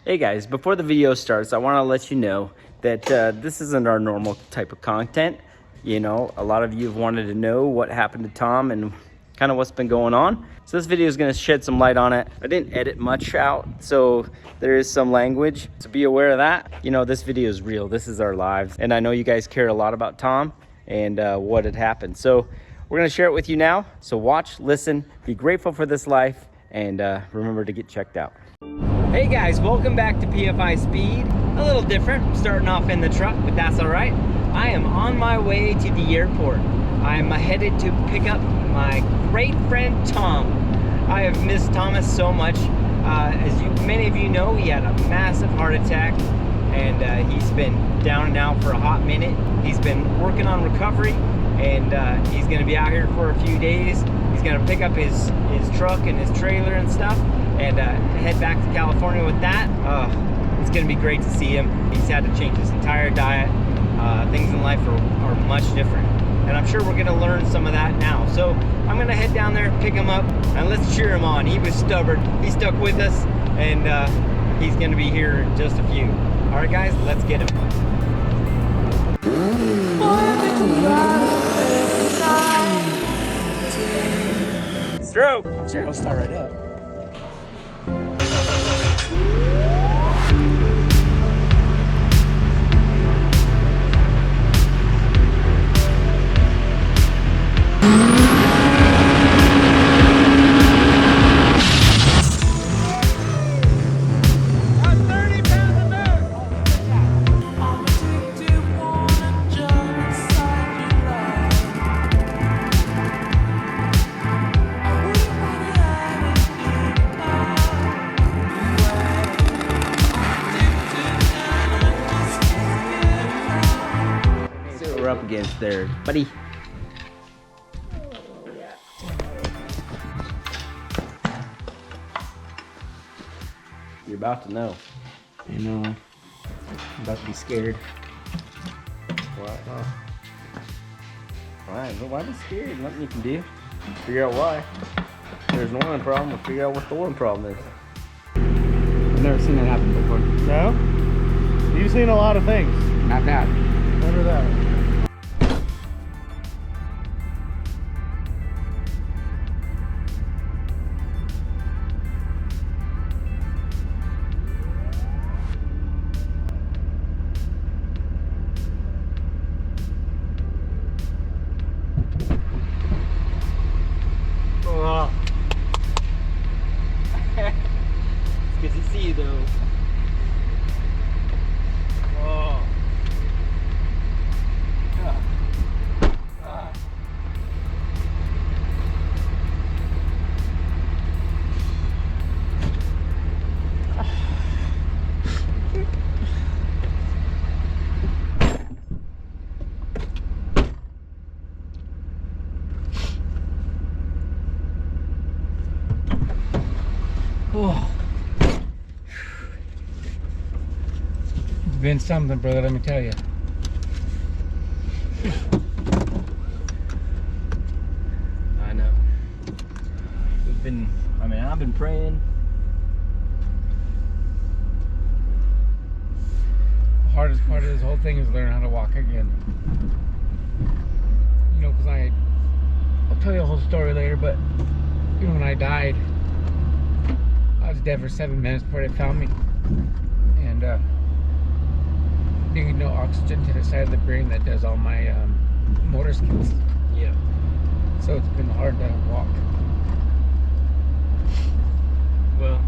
Hey guys, before the video starts, I want to let you know that this isn't our normal type of content. You know, a lot of you have wanted to know what happened to Tom and kind of what's been going on. So this video is going to shed some light on it. I didn't edit much out, so there is some language, so be aware of that. You know, this video is real. This is our lives. And I know you guys care a lot about Tom and what had happened. So we're going to share it with you now. So watch, listen, be grateful for this life, and remember to get checked out. Hey guys, welcome back to PFI Speed. A little different, starting off in the truck, but that's all right. I am on my way to the airport. I'm headed to pick up my great friend Tom. I have missed Thomas so much. As many of you know, he had a massive heart attack, and he's been down and out for a hot minute. He's been working on recovery, and he's gonna be out here for a few days. He's gonna pick up his truck and his trailer and stuff, and head back to California with that. It's gonna be great to see him. He's had to change his entire diet. Things in life are much different, and I'm sure we're gonna learn some of that now. So I'm gonna head down there, pick him up, and let's cheer him on. He was stubborn, he stuck with us, and he's gonna be here in just a few. All right guys, let's get him. Stroke. Sure, I'll start right up. We're up against there, buddy. You're about to know. You know, I'm about to be scared. What? Alright, well, why be scared? Nothing you can do. Figure out why. If there's an oiling problem, we'll figure out what the oiling problem is. I've never seen that happen before. No? You've seen a lot of things. Not that. What are that? Oh. It's good to see you though. Oh. Oh. It's been something, brother, let me tell you. I know. I've been praying. The hardest part of this whole thing is learning how to walk again. You know, because I'll tell you the whole story later, but you know, when I died, I was dead for 7 minutes before they found me, and didn't get no oxygen to the side of the brain that does all my motor skills. Yeah. So it's been hard to walk. Well,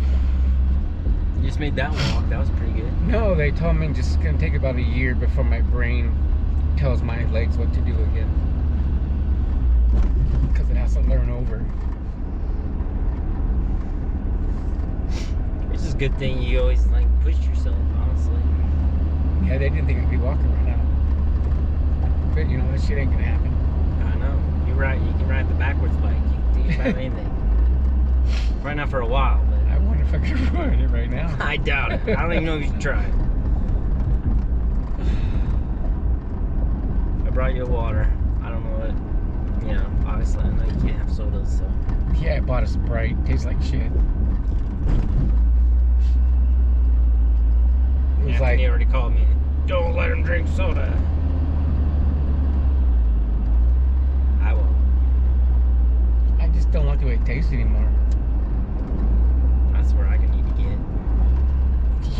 you just made that walk. That was pretty good. No, they told me it's gonna take about a year before my brain tells my legs what to do again, because it has to learn over. It's just a good thing you always like push yourself, honestly. Yeah, they didn't think I'd be walking right now, but you know, that shit ain't gonna happen. I know. You can ride the backwards bike. You can do about anything. Right now for a while, but I wonder if I could ride it right now. I doubt it. I don't even know if you should try it. I brought you water. I don't know what, you know, obviously I know you can't have sodas, so. Yeah, I bought a Sprite. Tastes like shit. like, he already called me. Don't let him drink soda. I will. I just don't like the way it tastes anymore. That's where I can need to get.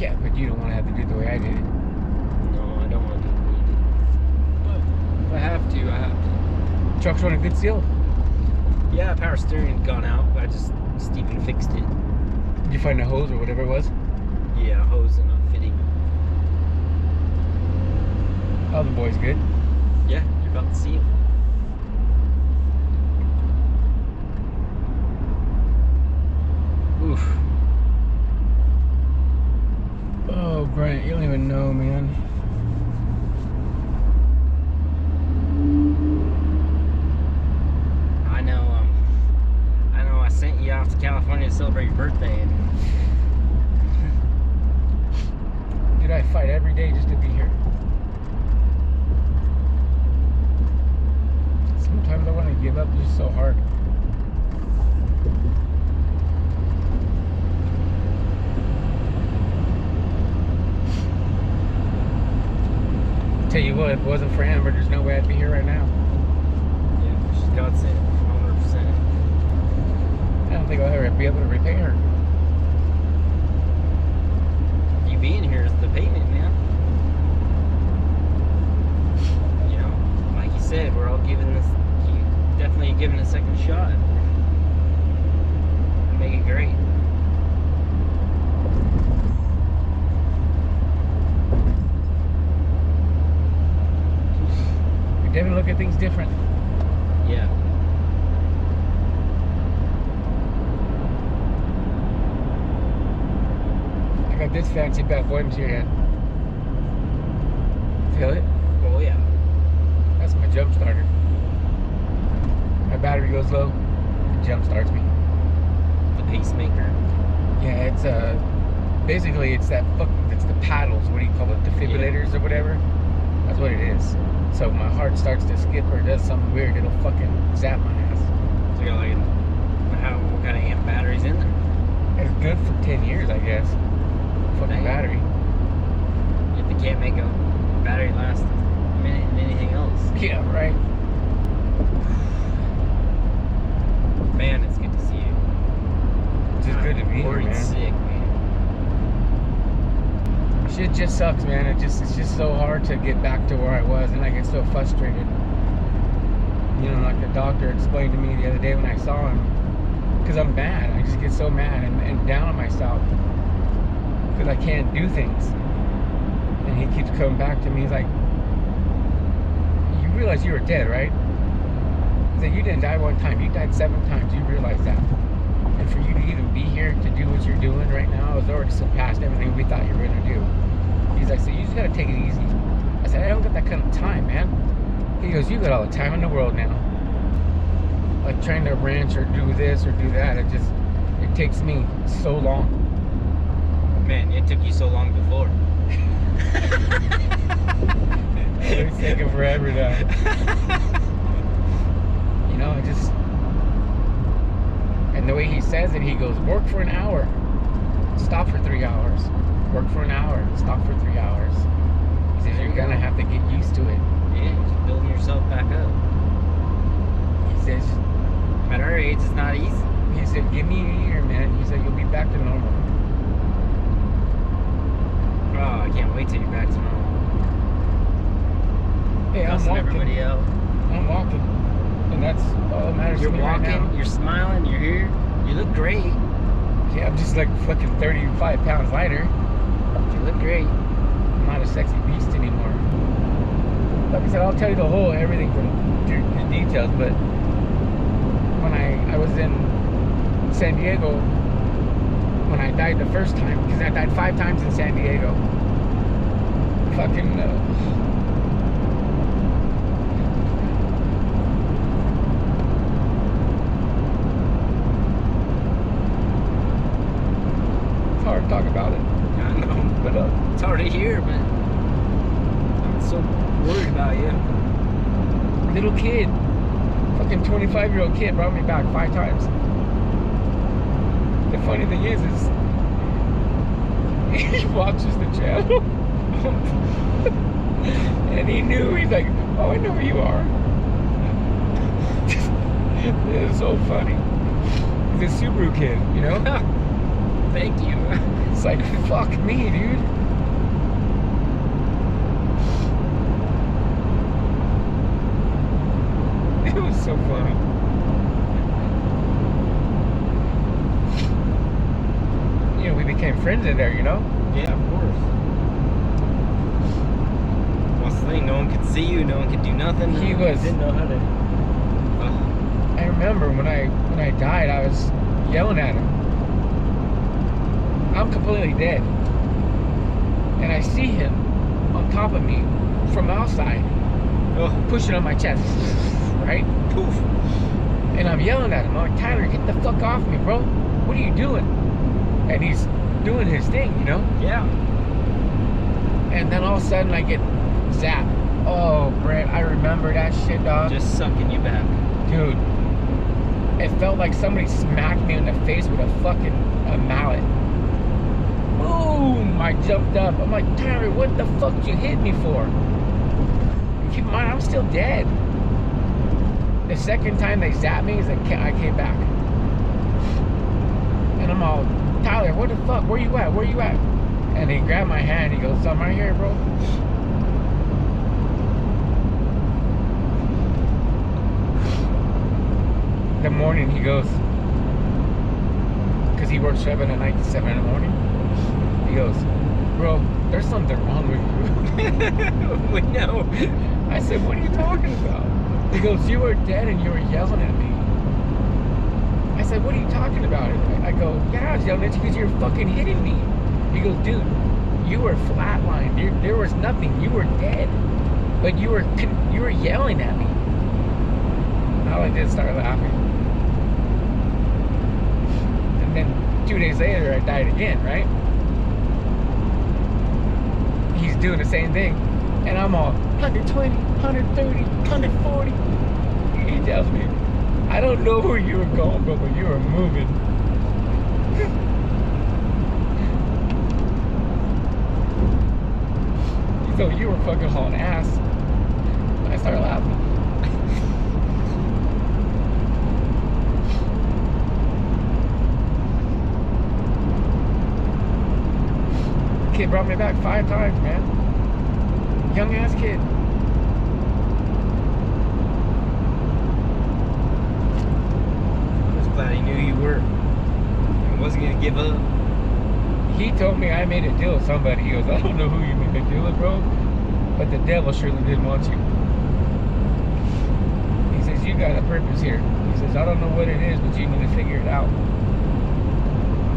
Yeah, but you don't want to have to do it the way I did it. No, I don't want to do it. But if I have to, I have to. Truck's running good still. Yeah, power steering's gone out. I just Steven fixed it. Did you find a hose or whatever it was? Yeah, hose and a fitting. Oh, the boy's good. Yeah, you're about to see him. Oof. Oh, Brent, you don't even know, man. I know. I sent you off to California to celebrate your birthday. And Dude, I fight every day just to be here. Sometimes I want to give up. It's just so hard. Tell you what, if it wasn't for Amber, there's no way I'd be here right now. yeah, she's got it 100%. I don't think I'll ever be able to repay her. You being here is the payment, man. You know, like you said, we're all giving this. You definitely giving a second shot. Make it great. We definitely look at things different. Yeah. I got this fancy back bottom here yet. Feel it? Oh yeah. That's my jump starter. My battery goes low, it jump starts me. The pacemaker. Yeah, it's basically it's that it's the paddles. What do you call it? Defibrillators or whatever. That's what it is. So my heart starts to skip or does something weird, it'll fucking zap my ass. So you got like what kind of amp batteries in there? It's good for 10 years, I guess. Fucking Dang. battery. If they can't make a battery last a minute than anything else. Yeah, right. Man, it's good to see you. It's just good to be here, Worried man. sick, man. Shit just sucks, man. It's just so hard to get back to where I was, and I get so frustrated. You know, like the doctor explained to me the other day when I saw him, because I'm mad. I just get so mad and down on myself because I can't do things. And he keeps coming back to me. He's like, "You realize you were dead, right?" He's like, "You didn't die one time. You died 7 times. You realize that. And for you to even be here to do what you're doing right now is already surpassed everything we thought you were gonna do." He's like, "So you just gotta take it easy." I said, "I don't got that kind of time, man." He goes, "You got all the time in the world now. Like trying to ranch or do this or do that, it takes me so long." Man, it took you so long before. It's taking forever now. You know, and the way he says it, he goes, "Work for an hour, stop for 3 hours. Work for an hour, stop for 3 hours." He says, "You're gonna have to get used to it." Yeah, just building yourself back up. He says, At our age, it's not easy. He said, "Give me a year, man." He said, "You'll be back to normal." Oh, I can't wait till you're back to normal. Hey, I'm Cussing walking. everybody out. I'm walking. And that's all that matters You're to me right walking, now. you're smiling, you're here. You look great. Yeah, I'm just like fucking 35 pounds lighter. You look great. I'm not a sexy beast anymore. Like I said, I'll tell you everything from the details, but when I was in San Diego, when I died the first time, because I died 5 times in San Diego. Fucking it's hard to talk about it, I know. but It's hard to hear, but I'm so worried about you. little kid, fucking 25-year-old kid brought me back 5 times. The funny thing is he watches the channel. And he knew. He's like, oh, I know who you are. It was so funny. He's a Subaru kid, you know? Thank you. It's like, fuck me, dude. It was so funny. You know, we became friends in there, you know? Yeah, of course. What's the thing? No one could see you. No one could do nothing. He was. Didn't know how to. I remember when I died, I was yelling at him. I'm completely dead. And I see him on top of me from outside, pushing on my chest, right? Poof. And I'm yelling at him. I'm like, Tyler, get the fuck off me, bro. What are you doing? And he's doing his thing, you know? Yeah. And then all of a sudden I get zapped. Oh, Brent, I remember that shit, dog. Just sucking you back. Dude, it felt like somebody smacked me in the face with a mallet. Boom! I jumped up. I'm like, Tyler, what the fuck did you hit me for? Keep in mind, I'm still dead. The second time they zapped me is I came back. And I'm all, Tyler, what the fuck? Where you at? Where you at? And he grabbed my hand. He goes, I'm right here, bro. The morning he goes, because he works 7 at night to 7 in the morning. He goes, bro, there's something wrong with you. We know. I said, what are you talking about? He goes, you were dead and you were yelling at me. I said, what are you talking about? I go, yeah, I was yelling at you because you were fucking hitting me. He goes, dude, you were flatlined. There was nothing. You were dead. But you were yelling at me. All I did was start laughing. And then 2 days later, I died again, right? He's doing the same thing. And I'm all 120, 130, 140. He tells me, I don't know where you were going, bro, but you were moving. So you were fucking hauling ass. And I started laughing. Kid brought me back 5 times, man. Young ass kid. I was glad he knew you were. He wasn't gonna give up. He told me I made a deal with somebody. He goes, I don't know who you made a deal with, bro, but the devil surely didn't want you. He says, you got a purpose here. He says, I don't know what it is, but you need to figure it out.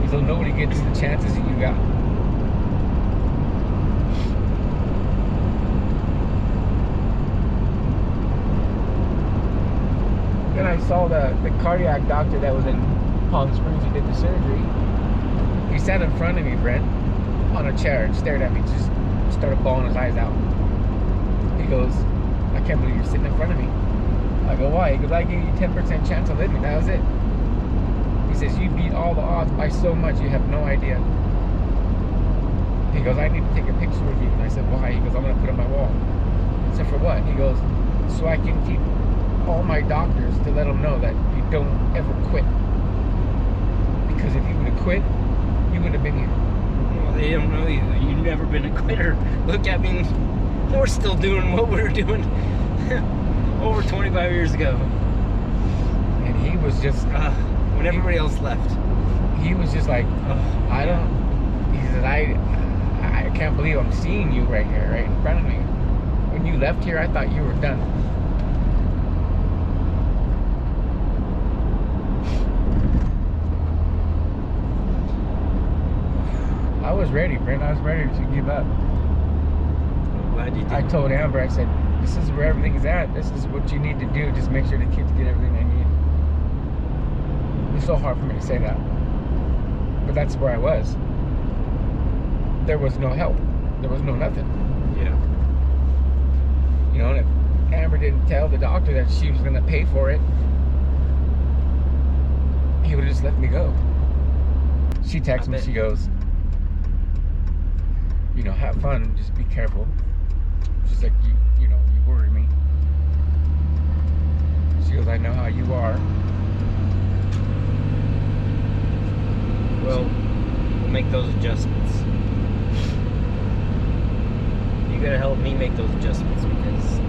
So nobody gets the chances that you got. Then I saw the cardiac doctor that was in Palm Springs who did the surgery. He sat in front of me, Brent, on a chair and stared at me, just started bawling his eyes out. He goes, I can't believe you're sitting in front of me. I go, why? He goes, I gave you 10% chance of living. That was it. He says, you beat all the odds by so much, you have no idea. He goes, I need to take a picture with you. And I said, why? He goes, I'm going to put it on my wall. I said, for what? He goes, so I can keep all my doctors to let them know that you don't ever quit. Because if you would have quit, you would have been here. Well, they don't know you. You've never been a quitter. Look at me. We're still doing what we were doing over 25 years ago. And he was just... when everybody else left. He was just like, I don't... He said, I can't believe I'm seeing you right here, right in front of me. When you left here, I thought you were done. I was ready, Brent. I was ready to give up. I'm glad you did. I told Amber, I said, this is where everything's at. This is what you need to do. Just make sure the kids get everything they need. It's so hard for me to say that. But that's where I was. There was no help. There was no nothing. Yeah. You know, and if Amber didn't tell the doctor that she was going to pay for it, he would have just let me go. She texts me, she goes, you know, have fun. Just be careful. She's like, you know, you worry me. She goes, I know how you are. Well, we'll make those adjustments. You gotta help me make those adjustments because,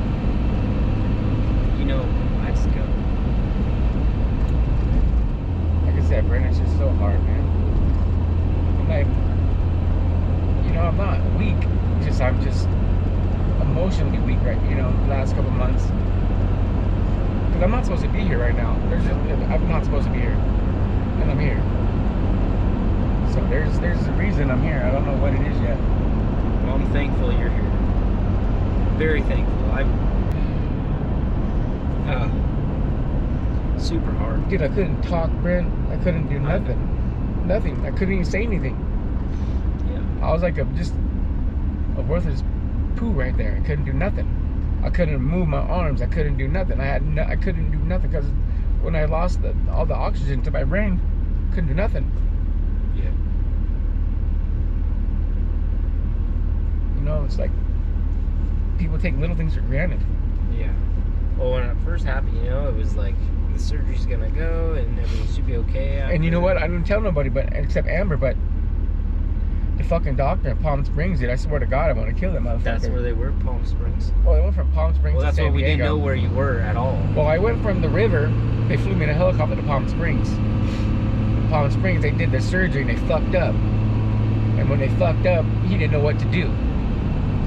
you know, I just go. Like I said, Brandon, it's just so hard, man. I'm like, you know, I'm not weak. I'm just emotionally weak, right? You know, the last couple months. Because I'm not supposed to be here right now. I'm not supposed to be here, and I'm here. So there's a reason I'm here. I don't know what it is yet. Well, I'm thankful you're here. Very thankful. Super hard. Dude, I couldn't talk, Brent. I couldn't do nothing. Nothing. I couldn't even say anything. Yeah. I was like just a worthless poo right there. I couldn't do nothing. I couldn't move my arms. I couldn't do nothing. I couldn't do nothing because when I lost all the oxygen to my brain, couldn't do nothing. Yeah. You know, it's like people take little things for granted. Yeah. Well, when it first happened, you know, it was like the surgery's gonna go and everything should be okay. And you know what? I didn't tell nobody, but except Amber. But the fucking doctor in Palm Springs did. I swear to God, I want to kill that motherfucker. That's where they were, Palm Springs. Well, I went from Palm Springs Well, to that's San what we Diego. didn't know where you were at all. Well, I went from the river. They flew me in a helicopter to Palm Springs. In Palm Springs, they did the surgery and they fucked up. And when they fucked up, he didn't know what to do.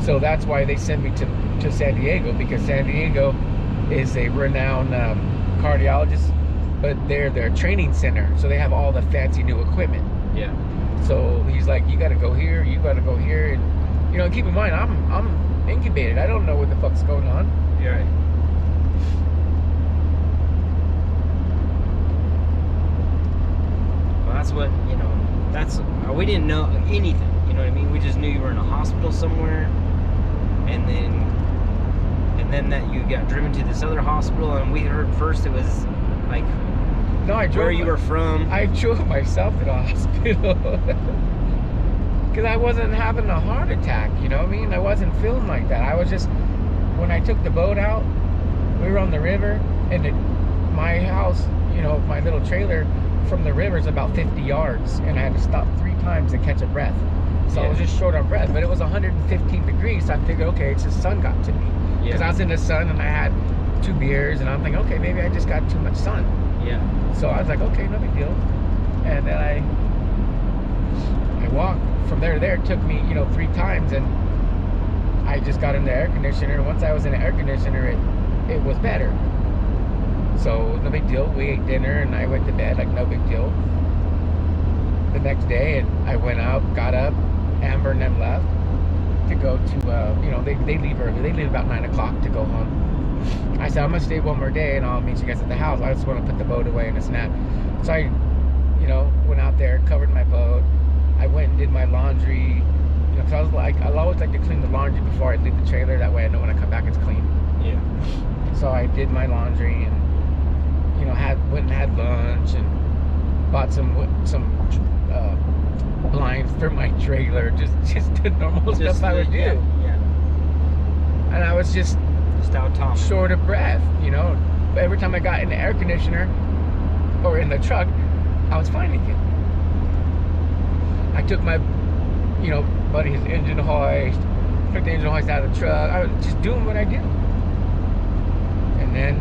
So that's why they sent me to San Diego, because San Diego is a renowned cardiologist, but they're their training center, so they have all the fancy new equipment. Yeah. So he's like, you got to go here, you got to go here, and you know, keep in mind, I'm incubated. I don't know what the fuck's going on. You're right. Well, that's what, you know, we didn't know anything, you know what I mean? We just knew you were in a hospital somewhere, and then that you got driven to this other hospital, and we heard first it was like, No, I drove where you were from. I drove myself to the hospital because I wasn't having a heart attack, you know what I mean? I wasn't feeling like that. I was just, when I took the boat out, we were on the river, and my house, you know, my little trailer from the river is about 50 yards, and I had to stop 3 times to catch a breath. So I was just short on breath, but it was 115 degrees, so I figured, okay, it's the sun got to me. Because I was in the sun, and I had 2 beers, and I'm thinking, okay, maybe I just got too much sun. Yeah. So I was like, okay, no big deal. And then I walked from there to there. It took me, you know, 3 times, and I just got in the air conditioner. Once I was in the air conditioner, it was better. So no big deal. We ate dinner, and I went to bed, like no big deal. The next day, and I went out, got up, Amber and them left to go to, you know, they leave early. They leave about 9 o'clock to go home. I said, I'm gonna stay one more day and I'll meet you guys at the house. I just want to put the boat away and a nap. So I, you know, went out there, covered my boat. I went and did my laundry. You know, cause I was like, I always like to clean the laundry before I leave the trailer. That way I know when I come back it's clean. Yeah. So I did my laundry and, you know, went and had lunch and bought some blinds for my trailer. Just the normal stuff I would do. Yeah. And I was just out Tom. short of breath, you know. Every time I got in the air conditioner or in the truck, I was fine again. I took my, you know, buddy's engine hoist, took the engine hoist out of the truck. I was just doing what I do. And then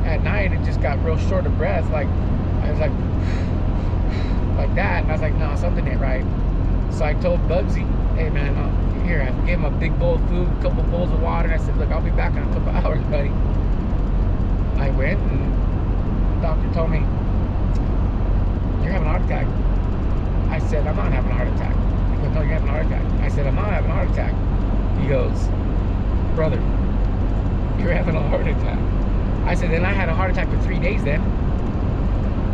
at night, it just got real short of breath. Like, I was like that. And I was like, no, something ain't right. So I told Bugsy, hey man, here, I gave him a big bowl of food, a couple bowls of water, and I said, look, I'll be back in a couple hours, buddy. I went, and the doctor told me, you're having a heart attack. I said, I'm not having a heart attack. He goes, no, you're having a heart attack. I said, I'm not having a heart attack. He goes, brother, you're having a heart attack. I said, then I had a heart attack for 3 days then,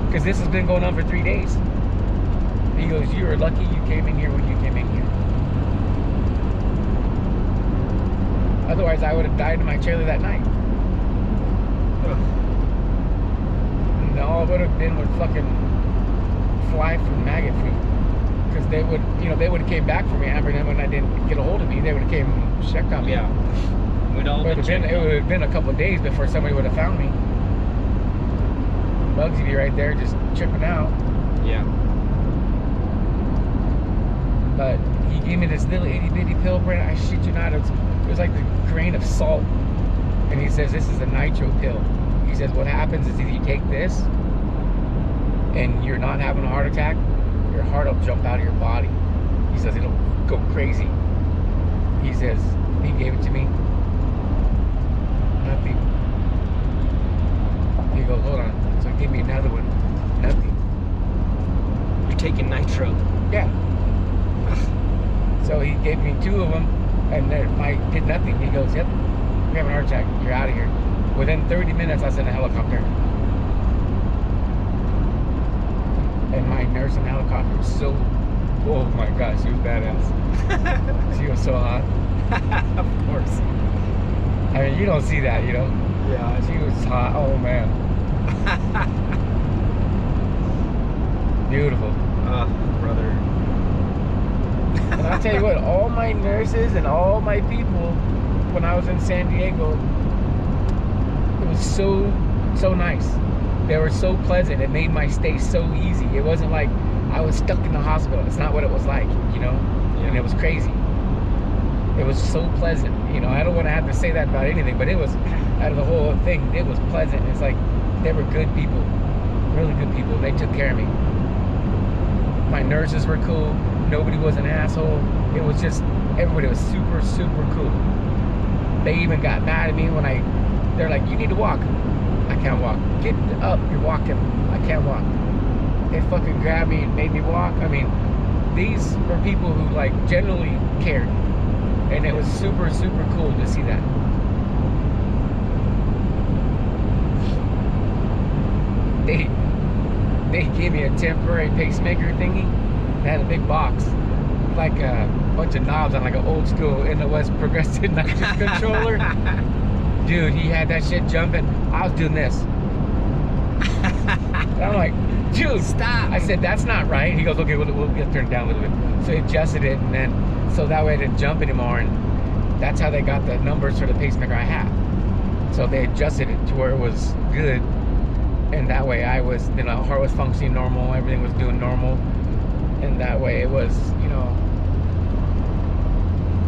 because this has been going on for 3 days. He goes, you were lucky you came in here when you came in here. Otherwise, I would have died in my trailer that night. And all it would have been would fucking fly from maggot food. Because they would, you know, they would have came back for me, Amber, and then when I didn't get a they would have came and checked on me. Yeah. We'd all been It would have been a couple of days before somebody would have found me. Bugsy be right there just tripping out. Yeah. But he gave me this little itty bitty pill, Brent. I shit you not. It was like the grain of salt. And he says, this is a nitro pill. He says, what happens is if you take this and you're not having a heart attack, your heart will jump out of your body. He says, it'll go crazy. He says, he gave it to me. Nothing. He goes, hold on. So he gave me another one. Nothing. You're taking nitro. Yeah. So he gave me 2 of them, and I did nothing. He goes, yep, you're having a heart attack. You're out of here. Within 30 minutes, I was in a helicopter. And my nurse in the helicopter was so, oh my gosh, she was badass. She was so hot. Of course. I mean, you don't see that, you know? Yeah. She was hot. Oh, man. Beautiful. Brother. And I'll tell you what, all my nurses and all my people, when I was in San Diego, it was so nice. They were so pleasant. It made my stay so easy. It wasn't like I was stuck in the hospital. It's not what it was like, you know? Yeah. And it was crazy. It was so pleasant. You know, I don't want to have to say that about anything, but it was, out of the whole thing, it was pleasant. It's like, they were good people. Really good people. They took care of me. My nurses were cool. Nobody was an asshole. It was just, everybody was super, super cool. They even got mad at me when they're like, you need to walk. I can't walk. Get up, you're walking. I can't walk. They fucking grabbed me and made me walk. I mean, these were people who like generally cared. And it was super, super cool to see that. They gave me a temporary pacemaker thingy. They had a big box, like a bunch of knobs on like an old school in the West progressive nitrous controller. Dude, he had that shit jumping. I was doing this. And I'm like, dude, stop. I said, that's not right. He goes, okay, we'll get turned down a little bit. So he adjusted it, and then, so that way it didn't jump anymore. And that's how they got the numbers for the pacemaker I had. So they adjusted it to where it was good. And that way I was, you know, heart was functioning normal, everything was doing normal. And that way it was, you know,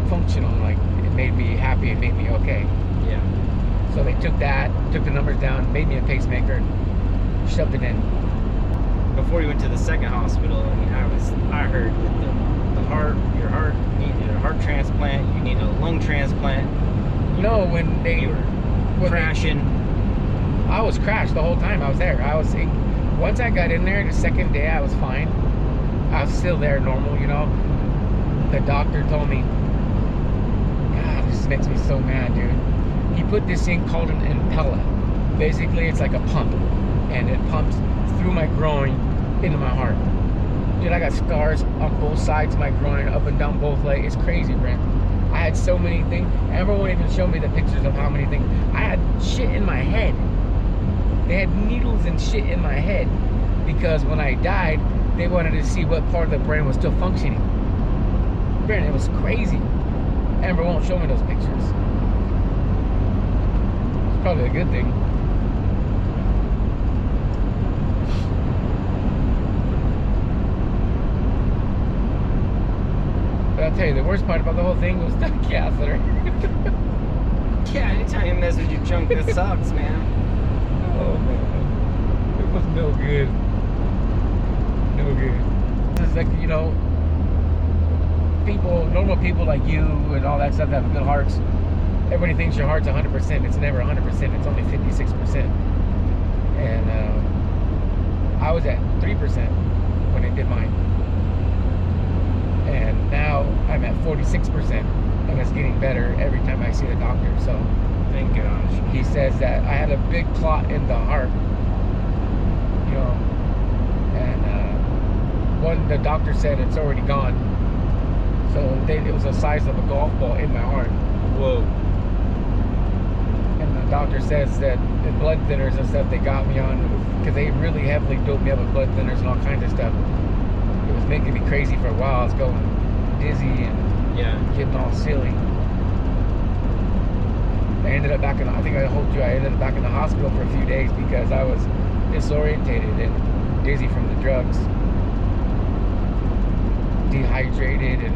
functional. Like, it made me happy, it made me okay. Yeah. So they took that, took the numbers down, made me a pacemaker, and shoved it in. Before you went to the second hospital, I mean, I heard that your heart needed a heart transplant, you needed a lung transplant. No, when they were crashing. I was crashed the whole time I was there. Once I got in there, the second day I was fine. I was still there normal, you know. The doctor told me, God, this makes me so mad, dude. He put this thing called an impella. Basically, it's like a pump, and it pumps through my groin into my heart. Dude, I got scars on both sides of my groin, up and down both legs. It's crazy, Brent. I had so many things. Amber won't even show me the pictures of how many things. I had shit in my head. They had needles and shit in my head because when I died, they wanted to see what part of the brain was still functioning. Brent, it was crazy. Amber won't show me those pictures. It's probably a good thing. But I'll tell you, the worst part about the whole thing was the catheter. Yeah, anytime you mess with your junk, that sucks, man. Oh man, it was no good. No good. It's like, you know, normal people like you and all that stuff that have good hearts. Everybody thinks your heart's 100%. It's never 100%. It's only 56%. And I was at 3% when they did mine. And now I'm at 46%. And it's getting better every time I see the doctor. So thank gosh. He says that I had a big clot in the heart, you know, and the doctor said it's already gone. So it was the size of a golf ball in my heart. Whoa. And the doctor says that the blood thinners and stuff they got me on, because they really heavily doped me up with blood thinners and all kinds of stuff. It was making me crazy for a while. I was going dizzy and Yeah. Getting all silly. I ended up back in, I think I told you, I ended up back in the hospital for a few days because I was disorientated and dizzy from the drugs. Dehydrated, and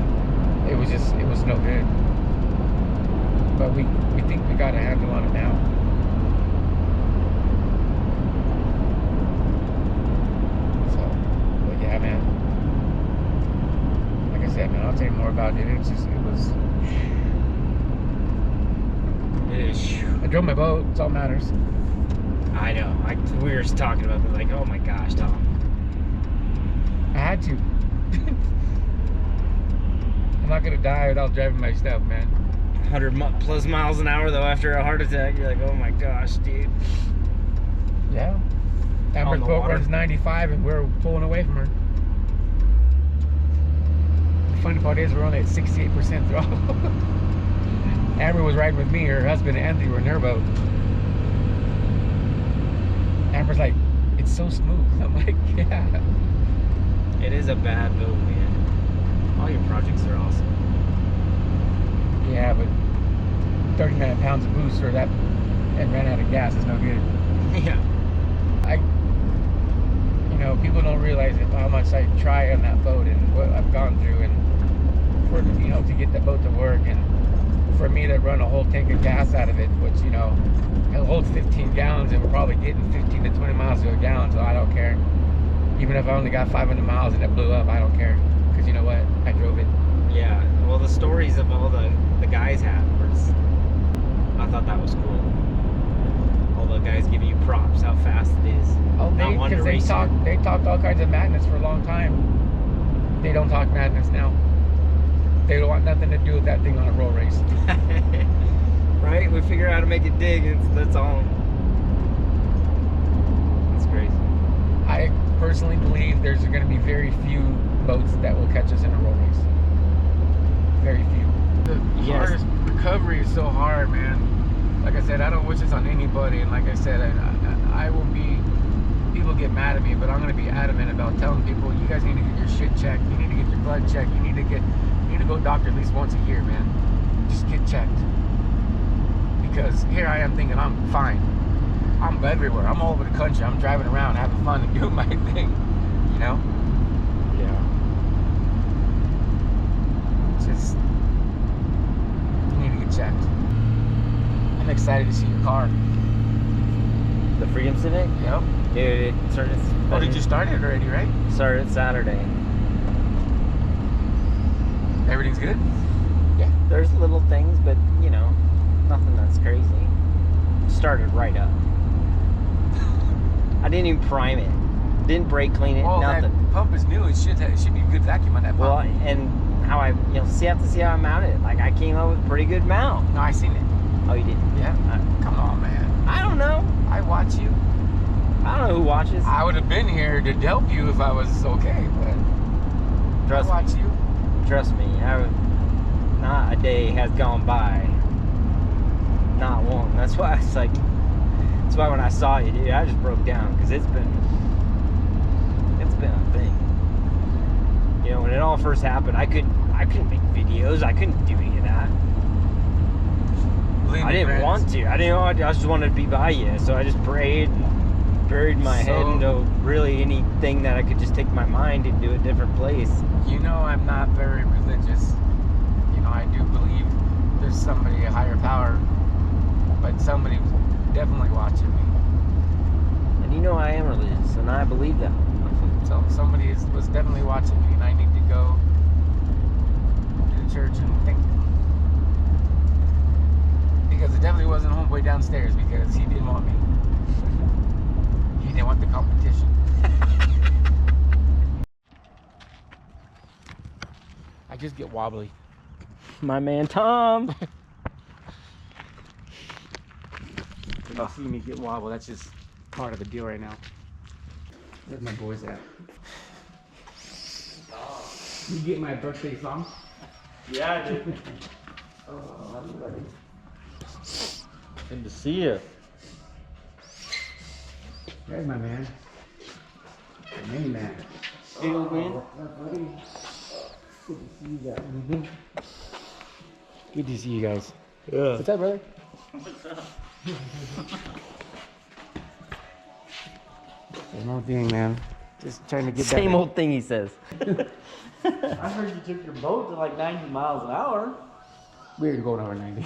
it was no good. But we think we got a handle on it now. So, but yeah, man. Like I said, man, I'll tell you more about it. It's just, I drove my boat. It's all that matters. I know. We were just talking about this, like, oh my gosh, Tom. I had to. I'm not gonna die without driving my stuff, man. 100 plus miles an hour though after a heart attack, you're like, oh my gosh, dude. Yeah. Amber's boat runs 95 and we're pulling away from her. The funny part is we're only at 68% throttle. Amber was riding with me, her husband and Anthony were in their boat. Amber's like, it's so smooth. I'm like, yeah. It is a bad boat, man. All your projects are awesome. Yeah, but 39 pounds of boost for that and ran out of gas is no good. Yeah. You know, people don't realize how much I try on that boat and what I've gone through, and for, you know, to get that boat to work, and for me to run a whole tank of gas out of it, which, you know, it holds 15 gallons and we're probably getting 15 to 20 miles to a gallon, so I don't care. Even if I only got 500 miles and it blew up, I don't care, because you know what, I drove it. Yeah, well, the stories of all the guys had was, I thought that was cool. All the guys giving you props, how fast it is. Oh, because they talked all kinds of madness for a long time. They don't talk madness now. They don't want nothing to do with that thing on a roll race. Right? We figure out how to make it dig, and that's all. That's crazy. I personally believe there's going to be very few boats that will catch us in a roll race. Very few. The hardest recovery is so hard, man. Like I said, I don't wish this on anybody, and like I said, I will be, people get mad at me, but I'm going to be adamant about telling people, you guys need to get your shit checked, you need to get your blood checked, you need to go doctor at least once a year, man. Just get checked. Because here I am thinking I'm fine. I'm everywhere. I'm all over the country. I'm driving around, having fun and doing my thing, you know? Yeah. Just, you need to get checked. I'm excited to see your car. The Freedom Civic? Yep. Dude, it started. Oh, did you start it already, right? Started Saturday. Everything's good? Yeah. There's little things, but you know, nothing that's crazy. Started right up. I didn't even prime it. Didn't brake clean it. Well, nothing. That pump is new. It should be a good vacuum on that pump. Well, and how I, you know, have to see how I mounted it. Like I came up with a pretty good mount. No, I seen it. Oh, you did? Yeah. Come on, man. I don't know. I watch you. I don't know who watches. I would have been here to help you if I was okay, but Trust I watch me. you. Trust me. Not a day has gone by. Not one. That's why it's like. That's why when I saw you, dude, I just broke down because it's been a thing. You know, when it all first happened, I couldn't make videos. I couldn't do any of that. I didn't want to. I just wanted to be by you. So I just prayed and buried my head into really anything that I could just take my mind into a different place. You know, I'm not very religious. You know, I do believe there's somebody, a higher power, but somebody's definitely watching me. And you know I am religious, and I believe that. So somebody was definitely watching me, and I need to go to the church and thank them. Because it definitely wasn't homeboy downstairs, because he didn't want me. He didn't want the competition. I just get wobbly. My man Tom. When you see me get wobble, that's just part of the deal right now. Where's my boys at? You get my birthday song? Yeah, I did. Oh, everybody. Good to see you. There's my man. The main man. Hey, old man. What's up, buddy? Good to see you guys. Good to see you guys. Yeah. What's up, brother? What's up? Same old thing, man. Just trying to get Same better. old thing he says. I heard you took your boat to like 90 miles an hour. Weird going over 90.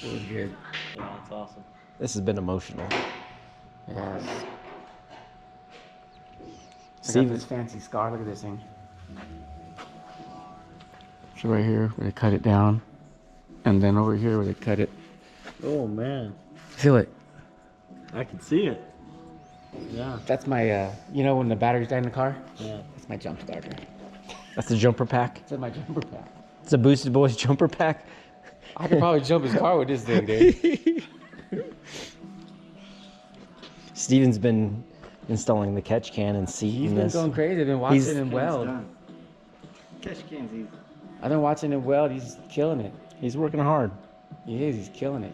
It was good. Yeah, that's awesome. This has been emotional. Yes. I Steve- got this fancy scar. Look at this thing. So right here, where they cut it down, and then over here where they cut it. Oh man, Feel it. I can see it. Yeah. That's my, you know when the batteries die in the car? Yeah. That's my jump starter. That's the jumper pack. That's my jumper pack. It's a Boosted Boys jumper pack. I could probably jump his car with this thing, dude. Steven's been installing the catch can and seat He's in been this. going crazy. I've been watching He's- him weld. Catch cans easy. I've been watching him weld. He's killing it. He's working hard. He is. He's killing it.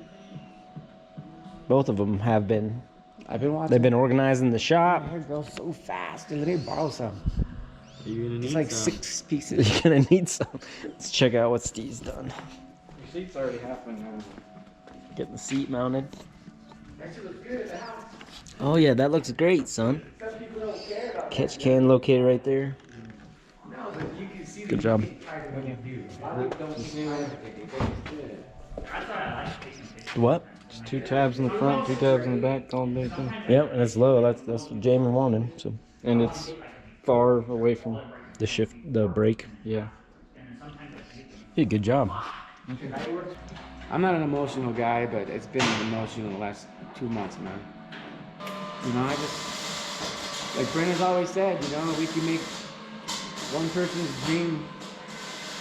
Both of them have been. I've been watching. They've been organizing the shop. My hair goes so fast. Dude, let me borrow some. You're gonna need It's like some. 6 pieces. You're gonna need some. Let's check out what Steve's done. Your seat's already happening now. Getting the seat mounted. Actually looks good at the house. Oh yeah, that looks great, son. Some people don't care about Catch can located right there. No, but you can see Good the job. what you do. A lot of people don't see it. What? Just 2 tabs in the front, 2 tabs in the back, all day thing. Yep, and it's low. That's what Jamin wanted. So And it's far away from. the shift, the brake. Yeah. Hey, good job. I'm not an emotional guy, but it's been emotional the last 2 months, man. You know, I just, like Brenda's always said, you know, we can make one person's dream,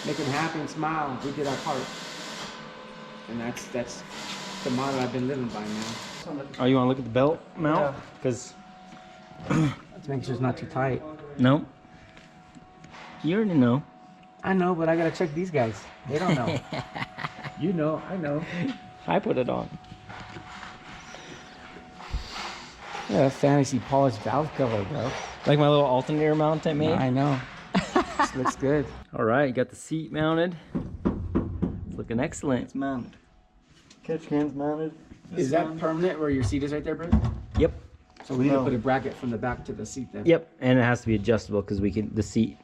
make them happy and smile. We did our part. And that's the motto I've been living by, man. Oh, you want to look at the belt mount? Because Let's make sure it's not too tight. no, you already know. I know, but I gotta check these guys. They don't know. You know, I know. I put it on. Yeah, fantasy polished valve cover, bro. Like my little alternator mount I made. I know. This looks good. All right, you got the seat mounted. It's looking excellent. It's mounted. Catch cans mounted. Is that permanent where your seat is right there, bro? Yep. So we need to No. put a bracket from the back to the seat then. Yep, and it has to be adjustable because the seat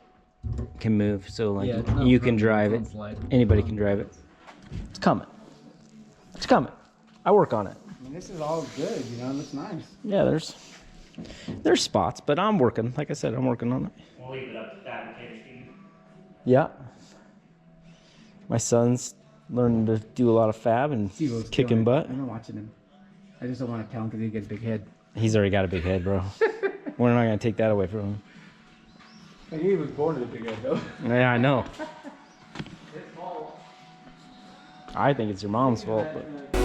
can move. So like Yeah, it's not you can permanent, drive it's it. on slide. Anybody can drive it. It's coming. It's coming. I work on it. I mean, this is all good, you know, it looks nice. Yeah, there's spots, but I'm working. Like I said, I'm working on it. We'll leave it up to fabricator Steve. Yeah. My son's learning to do a lot of fab and Stevo's kicking killing it. butt. I'm not watching him. I just don't want to tell him because he gets a big head. He's already got a big head, bro. We're not gonna take that away from him. But he was born with a big head, though. Yeah, I know. I think it's your mom's fault, but.